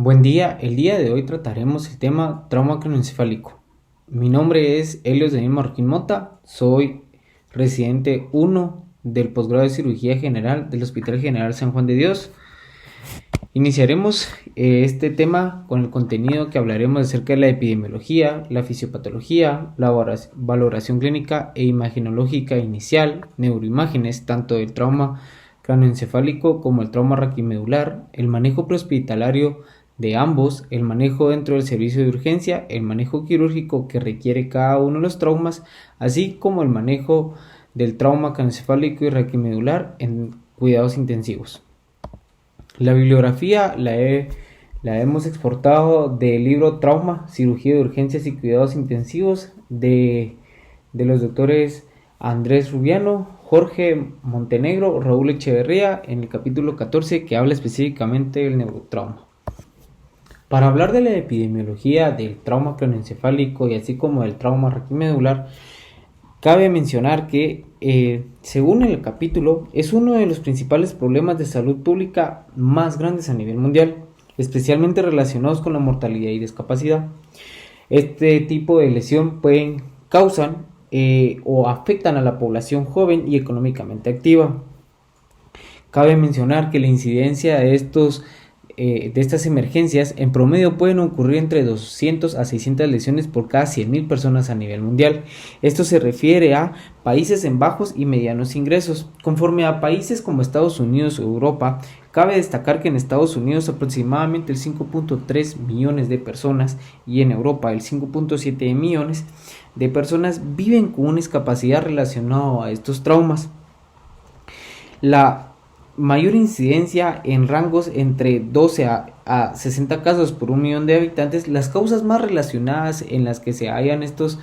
Buen día, el día de hoy trataremos el tema trauma craneoencefálico. Mi nombre es Helios Daniel Marroquín Mota, soy residente 1 del posgrado de cirugía general del Hospital General San Juan de Dios. Iniciaremos este tema con el contenido que hablaremos acerca de la epidemiología, la fisiopatología, la valoración clínica e imagenológica inicial, neuroimágenes, tanto del trauma craneoencefálico como el trauma raquimedular, el manejo prehospitalario de ambos, el manejo dentro del servicio de urgencia, el manejo quirúrgico que requiere cada uno de los traumas, así como el manejo del trauma craneoencefálico y raquimedular en cuidados intensivos. La bibliografía la hemos exportado del libro Trauma, Cirugía de Urgencias y Cuidados Intensivos de los doctores Andrés Rubiano, Jorge Montenegro, Raúl Echeverría, en el capítulo 14 que habla específicamente del neurotrauma. Para hablar de la epidemiología del trauma craneoencefálico y así como del trauma raquimedular, cabe mencionar que, según el capítulo, es uno de los principales problemas de salud pública más grandes a nivel mundial, especialmente relacionados con la mortalidad y discapacidad. Este tipo de lesión causan o afectan a la población joven y económicamente activa. Cabe mencionar que la incidencia de estas emergencias en promedio pueden ocurrir entre 200 a 600 lesiones por cada 100.000 personas a nivel mundial. Esto se refiere a países en bajos y medianos ingresos. Conforme a países como Estados Unidos o Europa, cabe destacar que en Estados Unidos aproximadamente el 5.3 millones de personas y en Europa el 5.7 millones de personas viven con una discapacidad relacionada a estos traumas. La mayor incidencia en rangos entre 12 a 60 casos por 1 millón de habitantes. Las causas más relacionadas en las que se hallan estos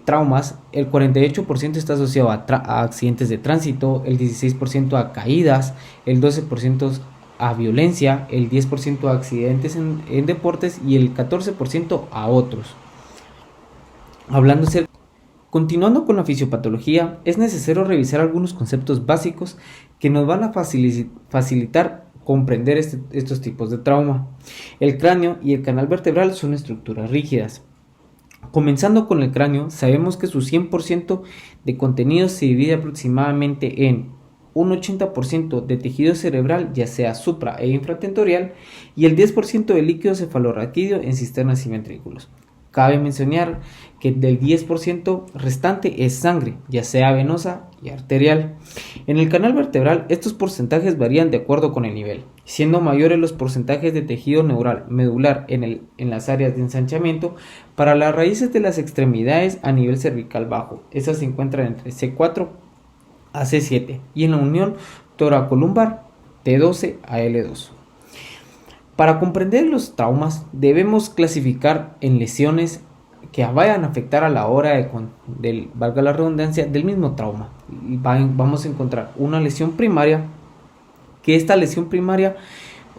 traumas, el 48% está asociado a accidentes de tránsito, el 16% a caídas, el 12% a violencia, el 10% a accidentes en deportes y el 14% a otros. Continuando con la fisiopatología, es necesario revisar algunos conceptos básicos que nos van a facilitar comprender estos tipos de trauma. El cráneo y el canal vertebral son estructuras rígidas. Comenzando con el cráneo, sabemos que su 100% de contenido se divide aproximadamente en un 80% de tejido cerebral, ya sea supra e infratentorial, y el 10% de líquido cefalorraquídeo en cisternas y ventrículos. Cabe mencionar que del 10% restante es sangre, ya sea venosa y arterial. En el canal vertebral, estos porcentajes varían de acuerdo con el nivel, siendo mayores los porcentajes de tejido neural medular en las áreas de ensanchamiento para las raíces de las extremidades a nivel cervical bajo. Estas se encuentran entre C4 a C7 y en la unión toracolumbar T12 a L2. Para comprender los traumas debemos clasificar en lesiones que vayan a afectar a la hora valga la redundancia, del mismo trauma. Vamos a encontrar una lesión primaria, que esta lesión primaria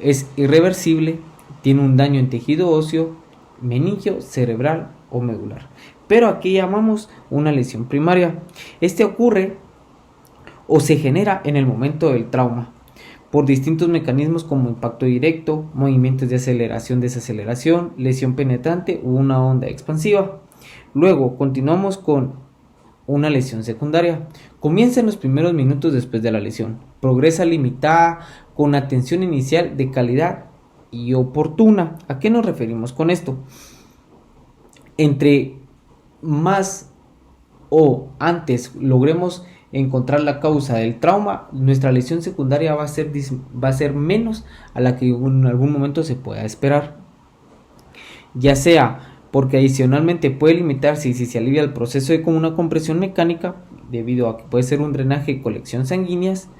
es irreversible, tiene un daño en tejido óseo, meningio, cerebral o medular. Pero aquí llamamos una lesión primaria. Este ocurre o se genera en el momento del trauma por distintos mecanismos como impacto directo, movimientos de aceleración-desaceleración, lesión penetrante u una onda expansiva. Luego continuamos con una lesión secundaria. Comienza en los primeros minutos después de la lesión. Progresa limitada con atención inicial de calidad y oportuna. ¿A qué nos referimos con esto? Entre más o antes logremos encontrar la causa del trauma, nuestra lesión secundaria va a ser menos a la que en algún momento se pueda esperar, ya sea porque adicionalmente puede limitarse si se alivia el proceso con una compresión mecánica debido a que puede ser un drenaje y colección sanguíneas,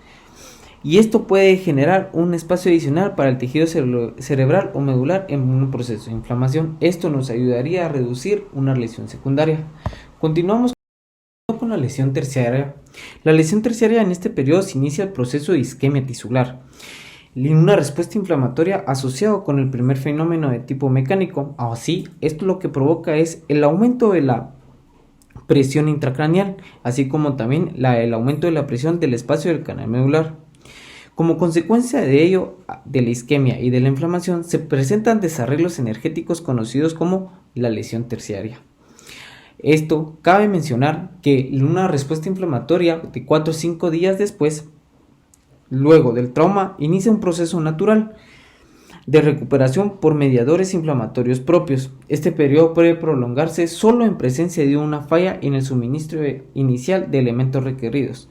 y esto puede generar un espacio adicional para el tejido cerebral o medular en un proceso de inflamación. Esto nos ayudaría a reducir una lesión secundaria. Continuamos con la lesión terciaria. La lesión terciaria en este periodo se inicia el proceso de isquemia tisular, una respuesta inflamatoria asociada con el primer fenómeno de tipo mecánico. Así, esto lo que provoca es el aumento de la presión intracraneal, así como también el aumento de la presión del espacio del canal medular. Como consecuencia de ello, de la isquemia y de la inflamación, se presentan desarreglos energéticos conocidos como la lesión terciaria. Esto cabe mencionar que una respuesta inflamatoria de 4 o 5 días después, luego del trauma, inicia un proceso natural de recuperación por mediadores inflamatorios propios. Este periodo puede prolongarse solo en presencia de una falla en el suministro inicial de elementos requeridos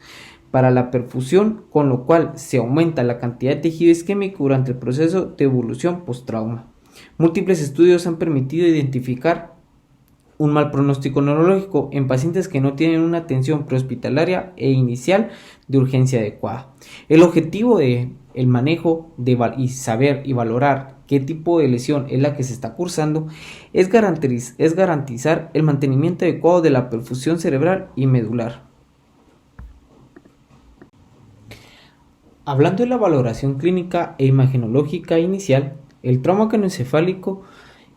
para la perfusión, con lo cual se aumenta la cantidad de tejido isquémico durante el proceso de evolución post-trauma. Múltiples estudios han permitido identificar un mal pronóstico neurológico en pacientes que no tienen una atención prehospitalaria e inicial de urgencia adecuada. El objetivo del manejo y saber y valorar qué tipo de lesión es la que se está cursando es garantizar el mantenimiento adecuado de la perfusión cerebral y medular. Hablando de la valoración clínica e imagenológica inicial, el trauma craneoencefálico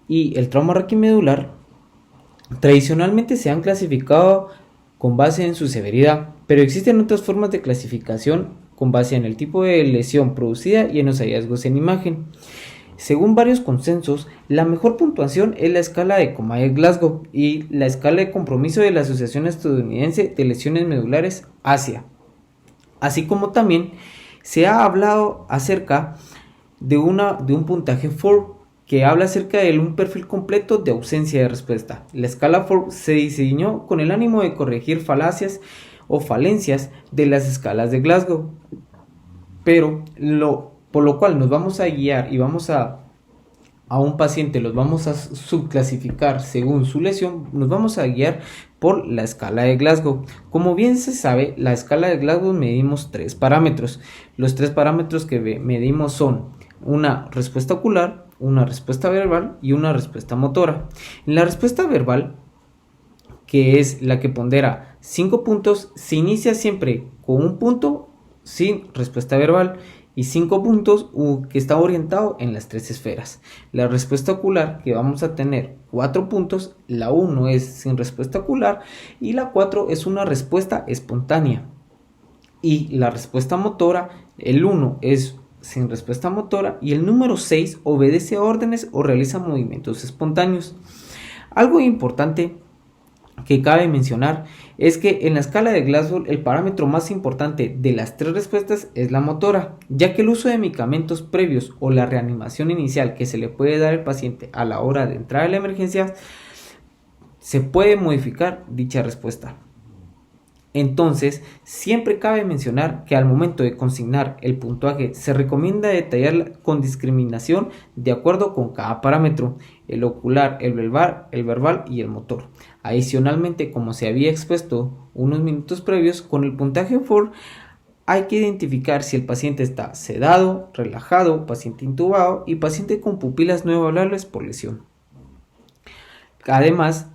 y el trauma raquimedular tradicionalmente se han clasificado con base en su severidad, pero existen otras formas de clasificación con base en el tipo de lesión producida y en los hallazgos en imagen. Según varios consensos, la mejor puntuación es la escala de Comair-Glasgow y la escala de compromiso de la Asociación Estadounidense de Lesiones Medulares ASIA. Así como también se ha hablado acerca de un puntaje FORB que habla acerca de un perfil completo de ausencia de respuesta. La escala FORB se diseñó con el ánimo de corregir falacias o falencias de las escalas de Glasgow, pero por lo cual nos vamos a guiar y vamos a un paciente los vamos a subclasificar según su lesión, nos vamos a guiar por la escala de Glasgow. Como bien se sabe, la escala de Glasgow medimos 3 parámetros. Los 3 parámetros que medimos son una respuesta ocular, una respuesta verbal y una respuesta motora. En la respuesta verbal, que es la que pondera 5 puntos, se inicia siempre con un punto sin respuesta verbal y 5 puntos que está orientado en las 3 esferas. La respuesta ocular, que vamos a tener 4 puntos, la 1 es sin respuesta ocular y la 4 es una respuesta espontánea. Y la respuesta motora, el 1 es sin respuesta motora y el número 6 obedece a órdenes o realiza movimientos espontáneos. Algo importante que cabe mencionar es que en la escala de Glasgow el parámetro más importante de las 3 respuestas es la motora, ya que el uso de medicamentos previos o la reanimación inicial que se le puede dar al paciente a la hora de entrar a la emergencia se puede modificar dicha respuesta. Entonces, siempre cabe mencionar que al momento de consignar el puntaje se recomienda detallar con discriminación de acuerdo con cada parámetro, el ocular, el verbal y el motor. Adicionalmente, como se había expuesto unos minutos previos, con el puntaje FORB hay que identificar si el paciente está sedado, relajado, paciente intubado y paciente con pupilas no evaluables por lesión. Además,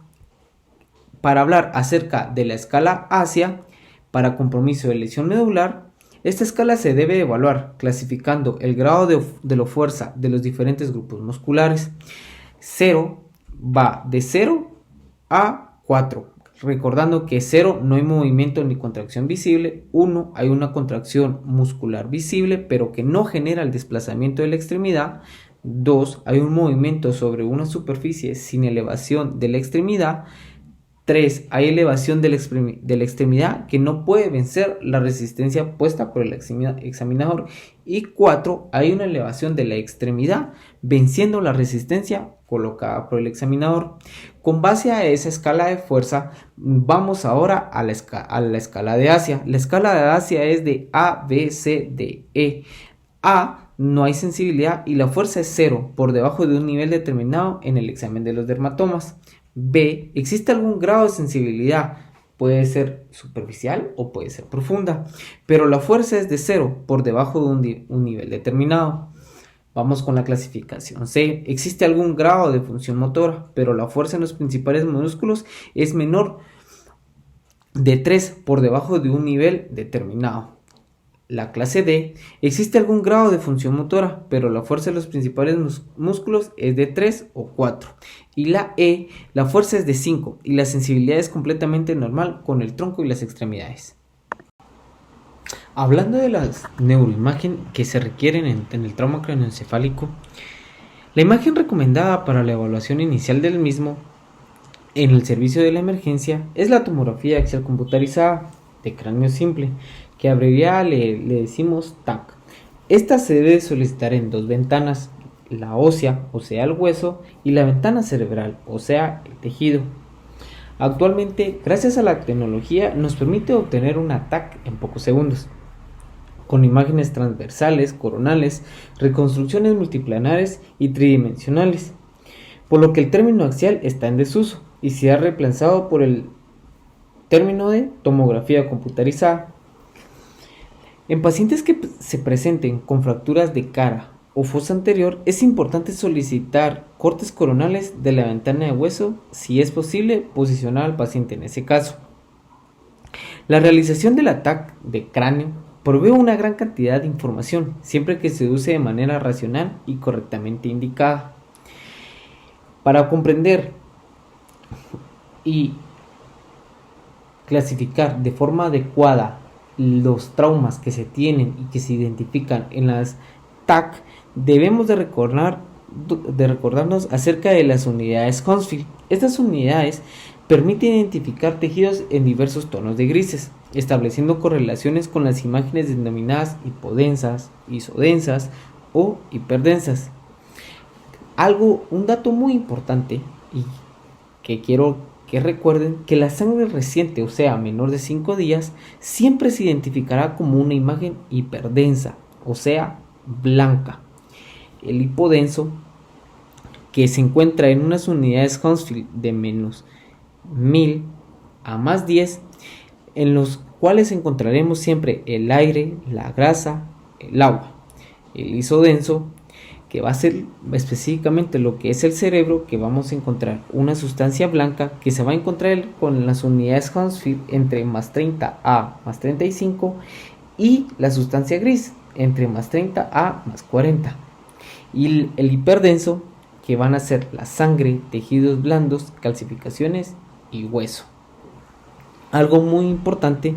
para hablar acerca de la escala ASIA para compromiso de lesión medular, esta escala se debe evaluar clasificando el grado de la fuerza de los diferentes grupos musculares. 0 va de 0 a 4, recordando que 0 no hay movimiento ni contracción visible, 1 hay una contracción muscular visible pero que no genera el desplazamiento de la extremidad, 2 hay un movimiento sobre una superficie sin elevación de la extremidad, 3. Hay elevación de la extremidad que no puede vencer la resistencia puesta por el examinador. Y 4. Hay una elevación de la extremidad venciendo la resistencia colocada por el examinador. Con base a esa escala de fuerza, vamos ahora a la escala de ASIA. La escala de ASIA es de A, B, C, D, E. A, no hay sensibilidad y la fuerza es 0 por debajo de un nivel determinado en el examen de los dermatomas. B, existe algún grado de sensibilidad, puede ser superficial o puede ser profunda, pero la fuerza es de 0 por debajo de un nivel determinado. Vamos con la clasificación C, existe algún grado de función motora, pero la fuerza en los principales músculos es menor de 3 por debajo de un nivel determinado. La clase D, existe algún grado de función motora, pero la fuerza de los principales músculos es de 3 o 4. Y la E, la fuerza es de 5 y la sensibilidad es completamente normal con el tronco y las extremidades. Hablando de las neuroimagen que se requieren en el trauma craneoencefálico, la imagen recomendada para la evaluación inicial del mismo en el servicio de la emergencia es la tomografía axial computarizada de cráneo simple, que abreviada le decimos TAC. Esta se debe solicitar en dos ventanas, la ósea, o sea el hueso, y la ventana cerebral, o sea el tejido. Actualmente, gracias a la tecnología, nos permite obtener una TAC en pocos segundos, con imágenes transversales, coronales, reconstrucciones multiplanares y tridimensionales, por lo que el término axial está en desuso y se ha reemplazado por el término de tomografía computarizada. En pacientes que se presenten con fracturas de cara o fosa anterior, es importante solicitar cortes coronales de la ventana de hueso, si es posible posicionar al paciente en ese caso. La realización del TAC de cráneo provee una gran cantidad de información, siempre que se use de manera racional y correctamente indicada. Para comprender y clasificar de forma adecuada los traumas que se tienen y que se identifican en las TAC, debemos de recordarnos acerca de las unidades Hounsfield. Estas unidades permiten identificar tejidos en diversos tonos de grises, estableciendo correlaciones con las imágenes denominadas hipodensas, isodensas o hiperdensas. Un dato muy importante y que quiero que recuerden, que la sangre reciente, o sea menor de 5 días, siempre se identificará como una imagen hiperdensa, o sea blanca. El hipodenso, que se encuentra en unas unidades Hounsfield de menos 1000 a más 10, en los cuales encontraremos siempre el aire, la grasa, el agua. El isodenso, que va a ser específicamente lo que es el cerebro, que vamos a encontrar una sustancia blanca que se va a encontrar con las unidades Hounsfield entre más 30 a más 35 y la sustancia gris entre más 30 a más 40. Y el hiperdenso, que van a ser la sangre, tejidos blandos, calcificaciones y hueso. Algo muy importante,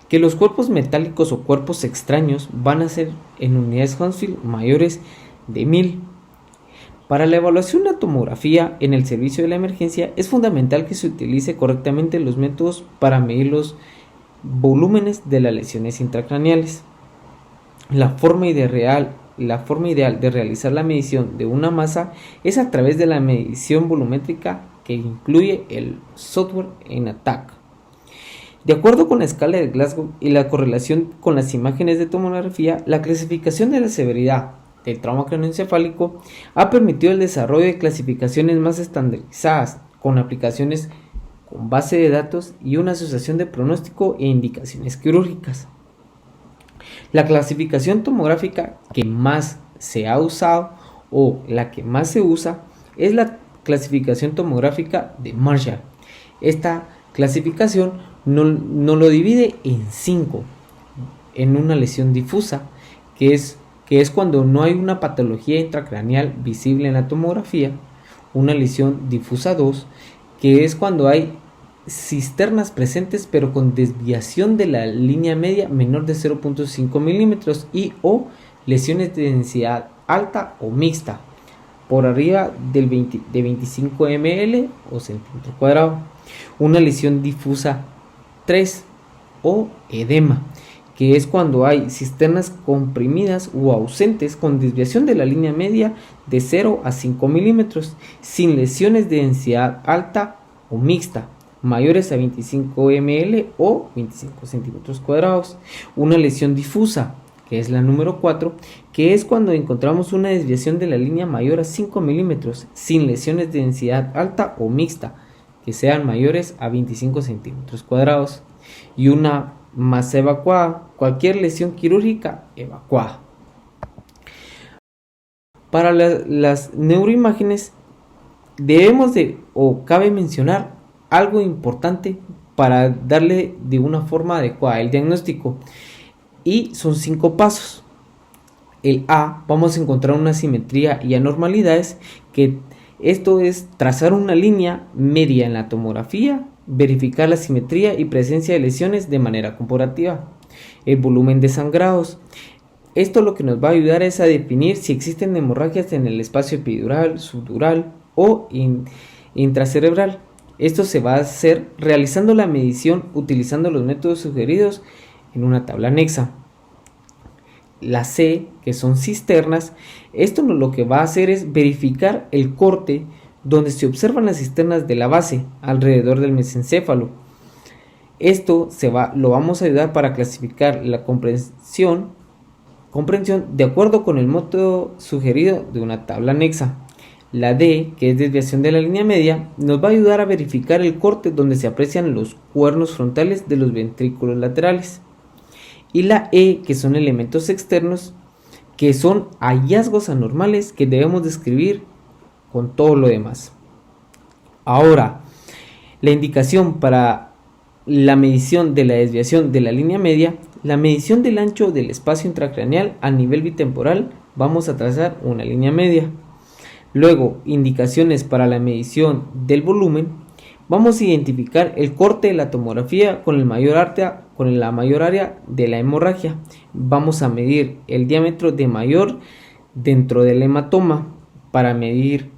que los cuerpos metálicos o cuerpos extraños van a ser en unidades Hounsfield mayores de 1000. Para la evaluación de la tomografía en el servicio de la emergencia es fundamental que se utilice correctamente los métodos para medir los volúmenes de las lesiones intracraneales. La forma ideal de realizar la medición de una masa es a través de la medición volumétrica, que incluye el software en TAC. De acuerdo con la escala de Glasgow y la correlación con las imágenes de tomografía, la clasificación de la severidad del trauma craneoencefálico ha permitido el desarrollo de clasificaciones más estandarizadas, con aplicaciones con base de datos y una asociación de pronóstico e indicaciones quirúrgicas. La clasificación tomográfica que más se ha usado o la que más se usa es la clasificación tomográfica de Marshall. Esta clasificación no lo divide en 5, en una lesión difusa, que es cuando no hay una patología intracraneal visible en la tomografía; una lesión difusa 2, que es cuando hay cisternas presentes pero con desviación de la línea media menor de 0.5 milímetros, y o lesiones de densidad alta o mixta por arriba de 25 ml o centímetro cuadrado; una lesión difusa 3 o edema, que es cuando hay cisternas comprimidas o ausentes con desviación de la línea media de 0 a 5 milímetros, sin lesiones de densidad alta o mixta, mayores a 25 ml o 25 centímetros cuadrados; una lesión difusa, que es la número 4, que es cuando encontramos una desviación de la línea mayor a 5 milímetros, sin lesiones de densidad alta o mixta, que sean mayores a 25 centímetros cuadrados; y una masa evacuada, cualquier lesión quirúrgica evacuada. Para las neuroimágenes cabe mencionar algo importante para darle de una forma adecuada el diagnóstico, y son 5 pasos. El A, vamos a encontrar una simetría y anormalidades, que esto es trazar una línea media en la tomografía, verificar la simetría y presencia de lesiones de manera comparativa. el volumen de sangrados. Esto lo que nos va a ayudar es a definir si existen hemorragias en el espacio epidural, subdural o intracerebral. Esto se va a hacer realizando la medición utilizando los métodos sugeridos en una tabla anexa. La C, que son cisternas, esto lo que va a hacer es verificar el corte donde se observan las cisternas de la base alrededor del mesencéfalo. Esto lo vamos a ayudar para clasificar la comprensión de acuerdo con el método sugerido de una tabla anexa. La D, que es desviación de la línea media, nos va a ayudar a verificar el corte donde se aprecian los cuernos frontales de los ventrículos laterales. Y la E, que son elementos externos, que son hallazgos anormales que debemos describir con todo lo demás. Ahora, la indicación para la medición de la desviación de la línea media, la medición del ancho del espacio intracraneal a nivel bitemporal, vamos a trazar una línea media. Luego, indicaciones para la medición del volumen, vamos a identificar el corte de la tomografía con la mayor área de la hemorragia. Vamos a medir el diámetro de mayor dentro del hematoma. Para medir,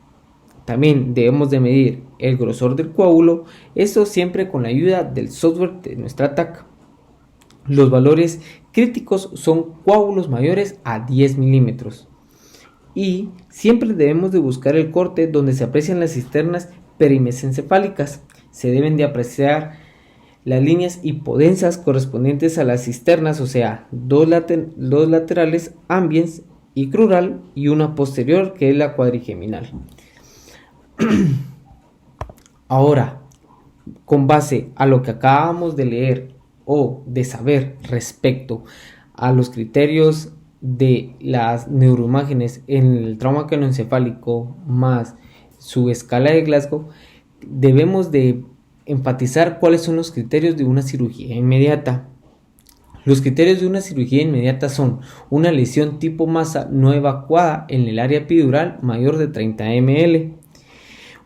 también debemos de medir el grosor del coágulo, esto siempre con la ayuda del software de nuestra TAC. Los valores críticos son coágulos mayores a 10 milímetros. Y siempre debemos de buscar el corte donde se aprecian las cisternas perimesencefálicas. Se deben de apreciar las líneas hipodensas correspondientes a las cisternas, o sea, dos laterales ambiens y crural y una posterior que es la cuadrigeminal. Ahora, con base a lo que acabamos de leer o de saber respecto a los criterios de las neuroimágenes en el trauma craneoencefálico más su escala de Glasgow, debemos de enfatizar cuáles son los criterios de una cirugía inmediata. Los criterios de una cirugía inmediata son una lesión tipo masa no evacuada en el área epidural mayor de 30 ml,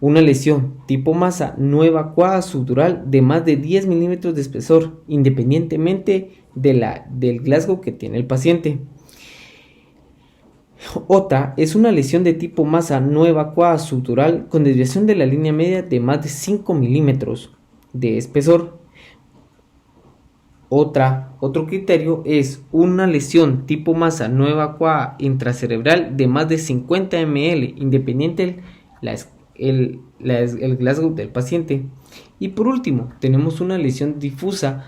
una lesión tipo masa no evacuada subdural de más de 10 milímetros de espesor, independientemente del Glasgow que tiene el paciente. Otra es una lesión de tipo masa no evacuada subdural con desviación de la línea media de más de 5 milímetros de espesor. Otro criterio es una lesión tipo masa no evacuada intracerebral de más de 50 ml, independiente el Glasgow del paciente. Y por último, tenemos una lesión difusa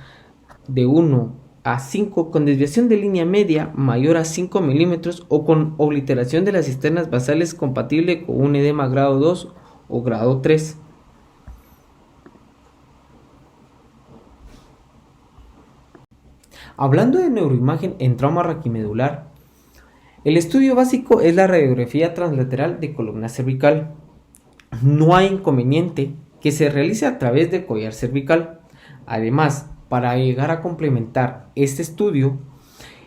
de 1 a 5 con desviación de línea media mayor a 5 milímetros o con obliteración de las cisternas basales compatible con un edema grado 2 o grado 3. Hablando de neuroimagen en trauma raquimedular, el estudio básico es la radiografía translateral de columna cervical. No hay inconveniente que se realice a través del collar cervical. Además, para llegar a complementar este estudio,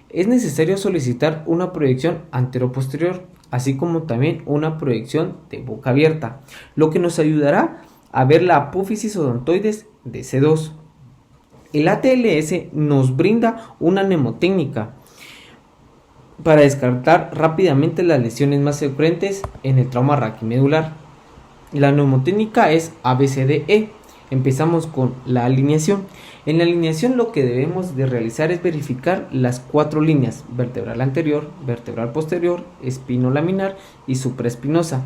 es necesario solicitar una proyección anteroposterior, así como también una proyección de boca abierta, lo que nos ayudará a ver la apófisis odontoides de C2. El ATLS nos brinda una mnemotécnica para descartar rápidamente las lesiones más frecuentes en el trauma raquimedular. La mnemotécnica es ABCDE. Empezamos con la alineación. En la alineación lo que debemos de realizar es verificar las 4 líneas: vertebral anterior, vertebral posterior, espinolaminar y supraespinosa.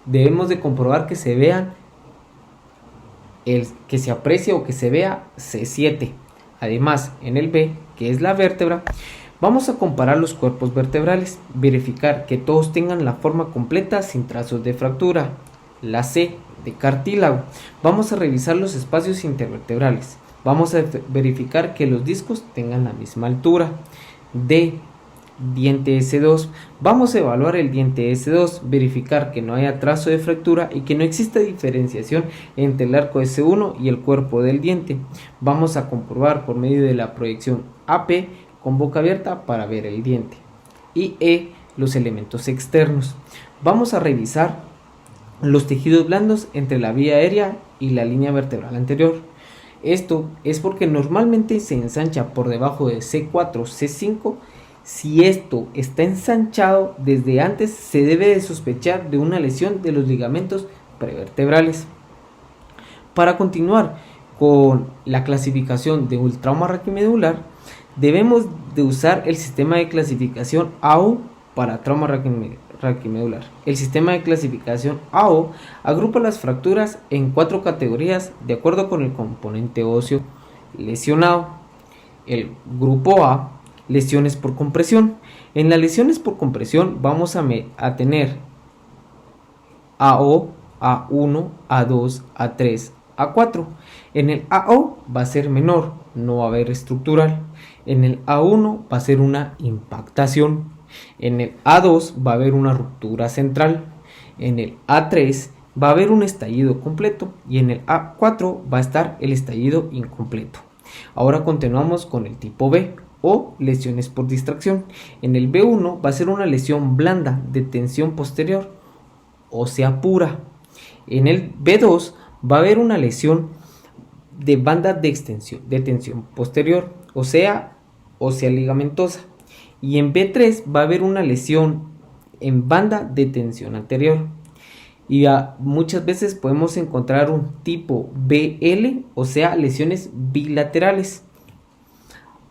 Debemos de comprobar que se vean que se aprecie o que se vea C7. Además, en el B, que es la vértebra, vamos a comparar los cuerpos vertebrales, verificar que todos tengan la forma completa sin trazos de fractura. La C, de cartílago, vamos a revisar los espacios intervertebrales, vamos a verificar que los discos tengan la misma altura. D, diente S2, vamos a evaluar el diente S2, verificar que no haya trazo de fractura y que no exista diferenciación entre el arco S1 y el cuerpo del diente. Vamos a comprobar por medio de la proyección AP con boca abierta para ver el diente. Y E, los elementos externos, vamos a revisar los tejidos blandos entre la vía aérea y la línea vertebral anterior. Esto es porque normalmente se ensancha por debajo de C4, C5. Si esto está ensanchado desde antes, se debe de sospechar de una lesión de los ligamentos prevertebrales. Para continuar con la clasificación de un trauma raquimedular, debemos de usar el sistema de clasificación AO para trauma raquimedular. El sistema de clasificación AO agrupa las fracturas en 4 categorías de acuerdo con el componente óseo lesionado. El grupo A, lesiones por compresión. En las lesiones por compresión vamos a tener AO, A1, A2, A3, A4. En el AO va a ser menor, no va a haber estructural. En el A1 va a ser una impactación. En el A2 va a haber una ruptura central. En el A3 va a haber un estallido completo. Y en el A4 va a estar el estallido incompleto. Ahora continuamos con el tipo B o lesiones por distracción. En el B1 va a ser una lesión blanda de tensión posterior, o sea pura. En el B2 va a haber una lesión de banda de tensión posterior, o sea ligamentosa. Y en B3 va a haber una lesión en banda de tensión anterior. Y muchas veces podemos encontrar un tipo BL, o sea lesiones bilaterales.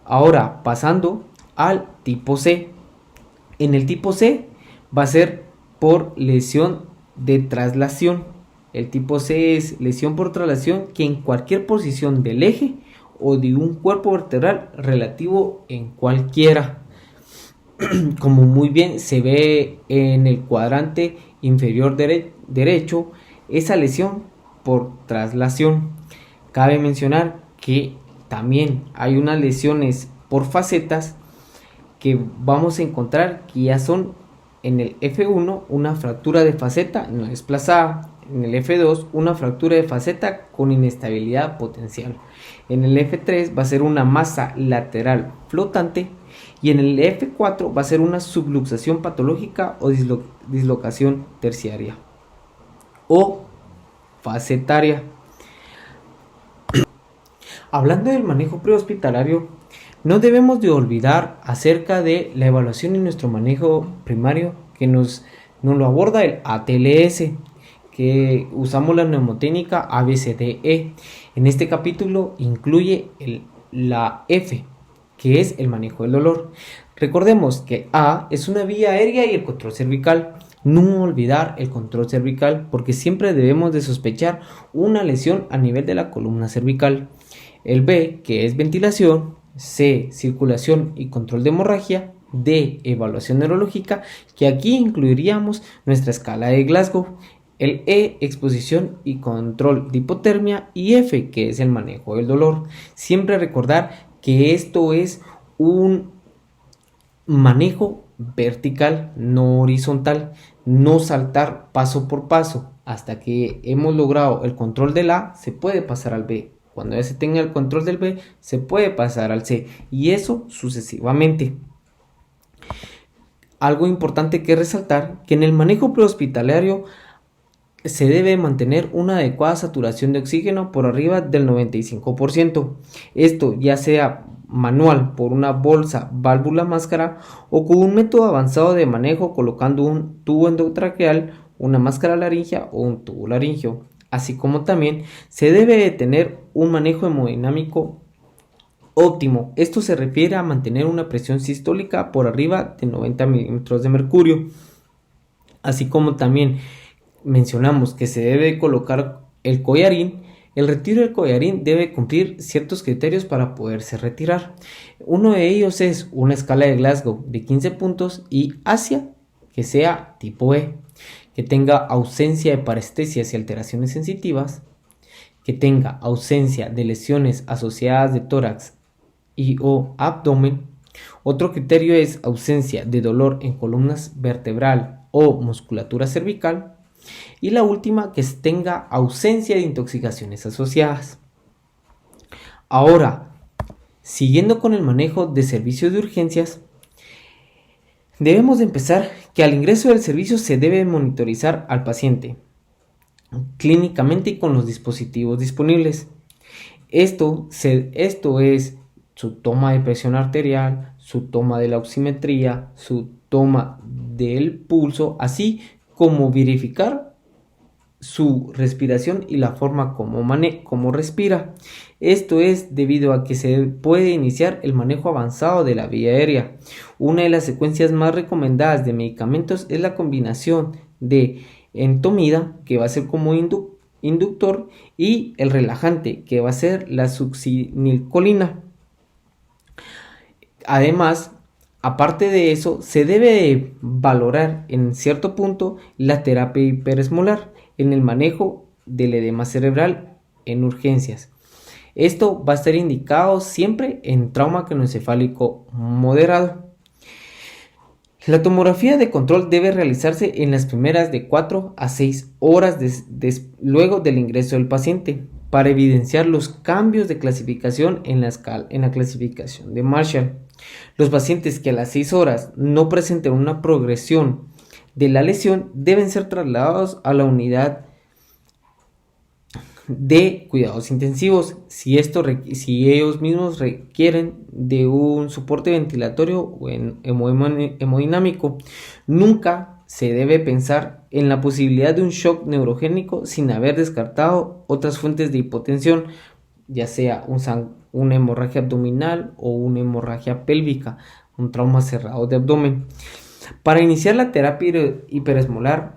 Ahora pasando al tipo C. En el tipo C va a ser por lesión de traslación. El tipo C es lesión por traslación que en cualquier posición del eje o de un cuerpo vertebral relativo en cualquiera. Como muy bien se ve en el cuadrante inferior derecho, esa lesión por traslación. Cabe mencionar que también hay unas lesiones por facetas que vamos a encontrar que ya son en el F1 una fractura de faceta no desplazada, en el F2 una fractura de faceta con inestabilidad potencial, en el F3 va a ser una masa lateral flotante y en el F4 va a ser una subluxación patológica o dislocación terciaria o facetaria. Hablando del manejo prehospitalario, no debemos de olvidar acerca de la evaluación y nuestro manejo primario que nos lo aborda el ATLS, que usamos la mnemotécnica ABCDE. En este capítulo incluye la F, que es el manejo del dolor. Recordemos que A es una vía aérea y el control cervical. No olvidar el control cervical porque siempre debemos de sospechar una lesión a nivel de la columna cervical. El B, que es ventilación. C, circulación y control de hemorragia. D, evaluación neurológica, que aquí incluiríamos nuestra escala de Glasgow. El E, exposición y control de hipotermia. Y F, que es el manejo del dolor. Siempre recordar que esto es un manejo vertical, no horizontal. No saltar paso por paso. Hasta que hemos logrado el control del A, se puede pasar al B. Cuando ya se tenga el control del B, se puede pasar al C. Y eso sucesivamente. Algo importante que resaltar, que en el manejo prehospitalario se debe mantener una adecuada saturación de oxígeno por arriba del 95%. Esto ya sea manual por una bolsa, válvula, máscara o con un método avanzado de manejo colocando un tubo endotraqueal, una máscara laringea o un tubo laringeo. Así como también se debe de tener un manejo hemodinámico óptimo. Esto se refiere a mantener una presión sistólica por arriba de 90 milímetros de mercurio. Así como también mencionamos que se debe colocar el collarín. El retiro del collarín debe cumplir ciertos criterios para poderse retirar. Uno de ellos es una escala de Glasgow de 15 puntos y Asia que sea tipo E, que tenga ausencia de parestesias y alteraciones sensitivas, que tenga ausencia de lesiones asociadas de tórax y o abdomen. Otro criterio es ausencia de dolor en columnas vertebral o musculatura cervical. Y la última, que tenga ausencia de intoxicaciones asociadas. Ahora, siguiendo con el manejo de servicios de urgencias, debemos de empezar que al ingreso del servicio se debe monitorizar al paciente clínicamente y con los dispositivos disponibles. Esto es su toma de presión arterial, su toma de la oximetría, su toma del pulso, así como verificar su respiración y la forma como respira. Esto es debido a que se puede iniciar el manejo avanzado de la vía aérea. Una de las secuencias más recomendadas de medicamentos es la combinación de entomida, que va a ser como inductor, y el relajante, que va a ser la succinilcolina. Además, aparte de eso, se debe valorar en cierto punto la terapia hiperesmolar en el manejo del edema cerebral en urgencias. Esto va a estar indicado siempre en trauma craneoencefálico moderado. La tomografía de control debe realizarse en las primeras de 4 a 6 horas luego del ingreso del paciente para evidenciar los cambios de clasificación en la clasificación de Marshall. Los pacientes que a las 6 horas no presenten una progresión de la lesión deben ser trasladados a la unidad de cuidados intensivos si ellos mismos requieren de un soporte ventilatorio o hemodinámico. Nunca se debe pensar en la posibilidad de un shock neurogénico sin haber descartado otras fuentes de hipotensión, ya sea una hemorragia abdominal o una hemorragia pélvica, un trauma cerrado de abdomen. Para iniciar la terapia hiperesmolar,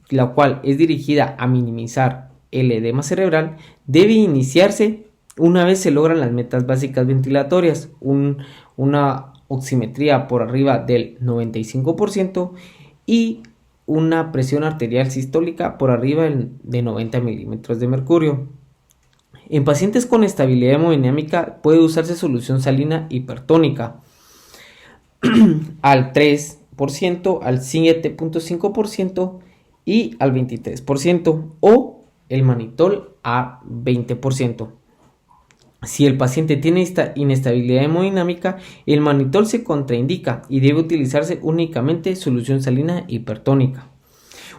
la cual es dirigida a minimizar el edema cerebral, debe iniciarse una vez se logran las metas básicas ventilatorias, una oximetría por arriba del 95% y una presión arterial sistólica por arriba de 90 milímetros de mercurio. En pacientes con estabilidad hemodinámica puede usarse solución salina hipertónica al 3%, al 7.5% y al 23%, o el manitol a 20%. Si el paciente tiene esta inestabilidad hemodinámica, el manitol se contraindica y debe utilizarse únicamente solución salina hipertónica.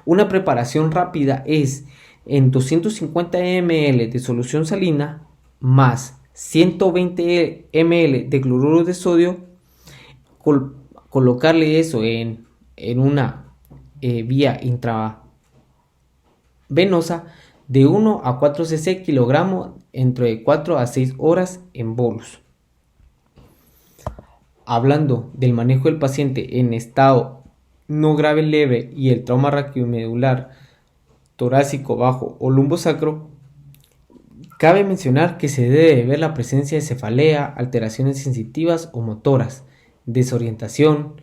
Una preparación rápida es en 250 ml de solución salina más 120 ml de cloruro de sodio, colocarle eso en una vía intravenosa de 1 a 4 cc kilogramo entre de 4 a 6 horas en bolus. Hablando del manejo del paciente en estado no grave leve y el trauma raquiomedular torácico bajo o lumbosacro, cabe mencionar que se debe ver la presencia de cefalea, alteraciones sensitivas o motoras, desorientación,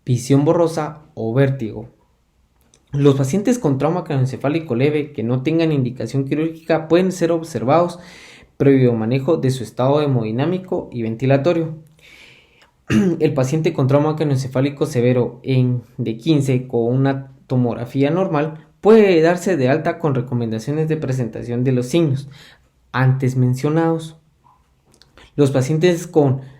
visión borrosa o vértigo. Los pacientes con trauma craneoencefálico leve que no tengan indicación quirúrgica pueden ser observados previo manejo de su estado hemodinámico y ventilatorio. El paciente con trauma craneoencefálico severo de 15 con una tomografía normal puede darse de alta con recomendaciones de presentación de los signos antes mencionados. Los pacientes con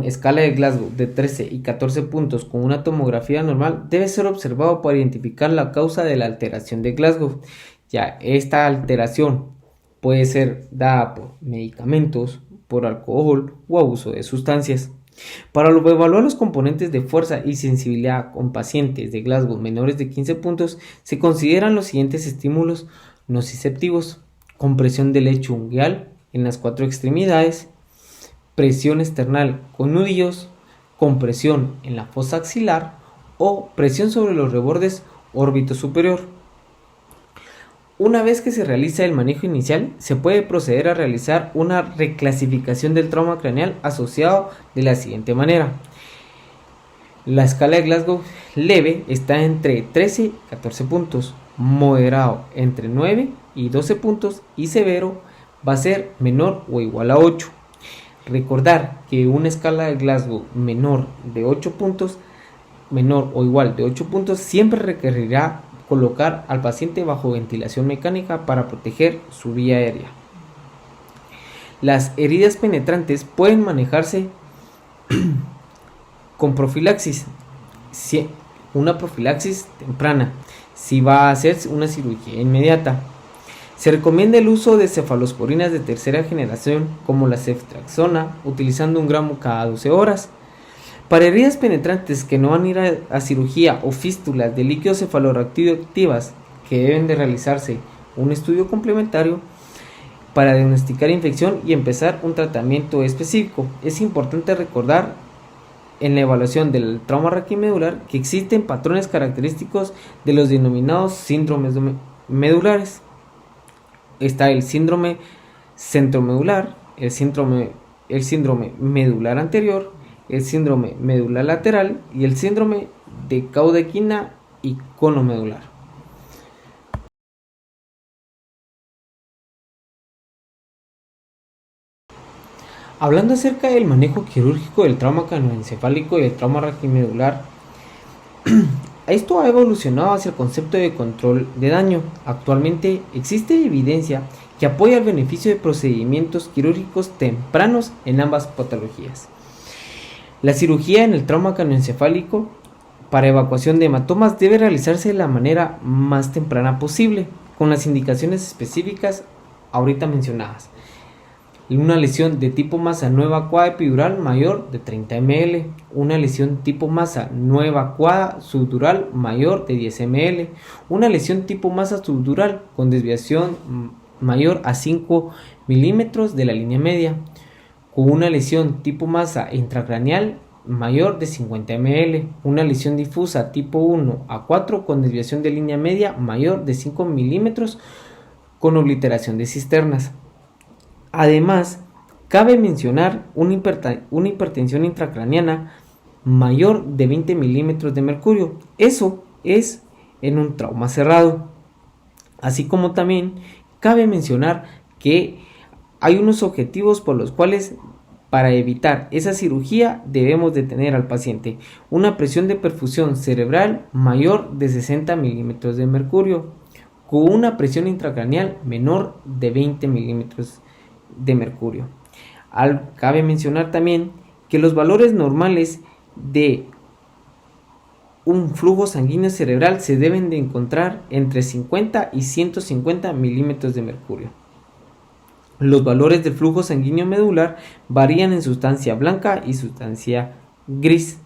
escala de Glasgow de 13 y 14 puntos con una tomografía normal debe ser observado para identificar la causa de la alteración de Glasgow. Ya esta alteración puede ser dada por medicamentos, por alcohol o abuso de sustancias. Para evaluar los componentes de fuerza y sensibilidad con pacientes de Glasgow menores de 15 puntos se consideran los siguientes estímulos nociceptivos: compresión del lecho ungueal en las 4 extremidades, presión external con nudillos, compresión en la fosa axilar o presión sobre los rebordes órbito superior. Una vez que se realiza el manejo inicial, se puede proceder a realizar una reclasificación del trauma craneal asociado de la siguiente manera. La escala de Glasgow leve está entre 13 y 14 puntos, moderado entre 9 y 12 puntos y severo va a ser menor o igual a 8. Recordar que una escala de Glasgow menor o igual de 8 puntos siempre requerirá colocar al paciente bajo ventilación mecánica para proteger su vía aérea. Las heridas penetrantes pueden manejarse con profilaxis, una profilaxis temprana, si va a hacerse una cirugía inmediata. Se recomienda el uso de cefalosporinas de tercera generación como la ceftriaxona, utilizando 1 gramo cada 12 horas. Para heridas penetrantes que no van a ir a cirugía o fístulas de líquido cefalorraquídeo-activas que deben de realizarse un estudio complementario para diagnosticar infección y empezar un tratamiento específico. Es importante recordar en la evaluación del trauma raquimedular que existen patrones característicos de los denominados síndromes medulares. Está el síndrome centromedular, el síndrome medular anterior, el síndrome medular lateral y el síndrome de cauda equina y cono medular. Hablando acerca del manejo quirúrgico del trauma craneoencefálico y el trauma raquimedular, esto ha evolucionado hacia el concepto de control de daño. Actualmente existe evidencia que apoya el beneficio de procedimientos quirúrgicos tempranos en ambas patologías. La cirugía en el trauma craneoencefálico para evacuación de hematomas debe realizarse de la manera más temprana posible, con las indicaciones específicas ahorita mencionadas. Una lesión de tipo masa no evacuada epidural mayor de 30 ml, una lesión tipo masa no evacuada subdural mayor de 10 ml, una lesión tipo masa subdural con desviación mayor a 5 milímetros de la línea media, con una lesión tipo masa intracraneal mayor de 50 ml, una lesión difusa tipo 1 a 4 con desviación de línea media mayor de 5 milímetros con obliteración de cisternas. Además, cabe mencionar una hipertensión intracraneana mayor de 20 milímetros de mercurio. Eso es en un trauma cerrado. Así como también cabe mencionar que hay unos objetivos por los cuales para evitar esa cirugía debemos de tener al paciente una presión de perfusión cerebral mayor de 60 milímetros de mercurio con una presión intracraneal menor de 20 milímetros de mercurio. Cabe mencionar también que los valores normales de un flujo sanguíneo cerebral se deben de encontrar entre 50 y 150 milímetros de mercurio. Los valores del flujo sanguíneo medular varían en sustancia blanca y sustancia gris.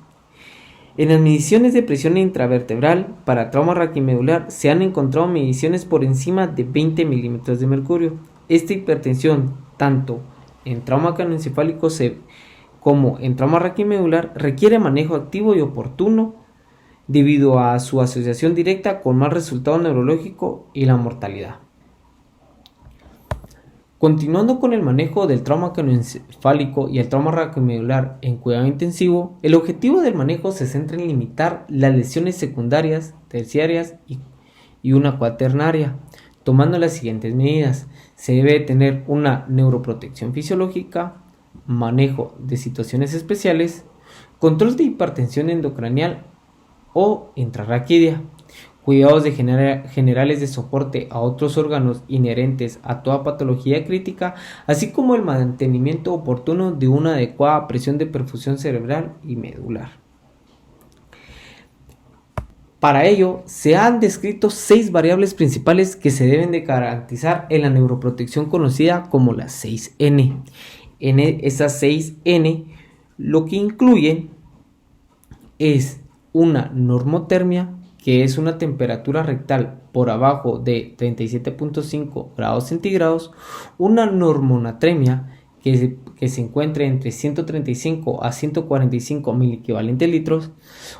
En las mediciones de presión intravertebral para trauma raquimedular se han encontrado mediciones por encima de 20 milímetros de mercurio. Esta hipertensión, tanto en trauma craneoencefálico como en trauma raquimedular, requiere manejo activo y oportuno debido a su asociación directa con mal resultado neurológico y la mortalidad. Continuando con el manejo del trauma craneoencefálico y el trauma raquimedular en cuidado intensivo, el objetivo del manejo se centra en limitar las lesiones secundarias, terciarias y una cuaternaria, tomando las siguientes medidas. Se debe tener una neuroprotección fisiológica, manejo de situaciones especiales, control de hipertensión endocranial o intrarraquídea, cuidados generales de soporte a otros órganos inherentes a toda patología crítica, así como el mantenimiento oportuno de una adecuada presión de perfusión cerebral y medular. Para ello, se han descrito 6 variables principales que se deben de garantizar en la neuroprotección conocida como las 6N. Esas 6N lo que incluyen es una normotermia, que es una temperatura rectal por abajo de 37.5 grados centígrados, una normonatremia, que se encuentre entre 135 a 145 miliequivalentes litros,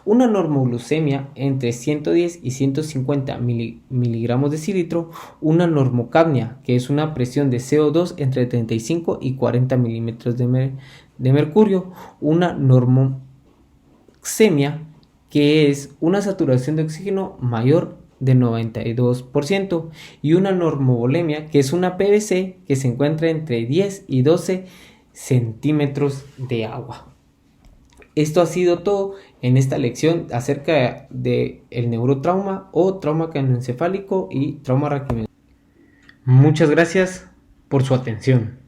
una normoglucemia entre 110 y 150 miligramos decilitro, una normocapnia, que es una presión de CO2 entre 35 y 40 milímetros de mercurio, una normoxemia, que es una saturación de oxígeno mayor de 92%, y una normovolemia, que es una PVC que se encuentra entre 10 y 12 centímetros de agua. Esto ha sido todo en esta lección acerca del neurotrauma o trauma craneoencefálico y trauma raquimedular. Muchas gracias por su atención.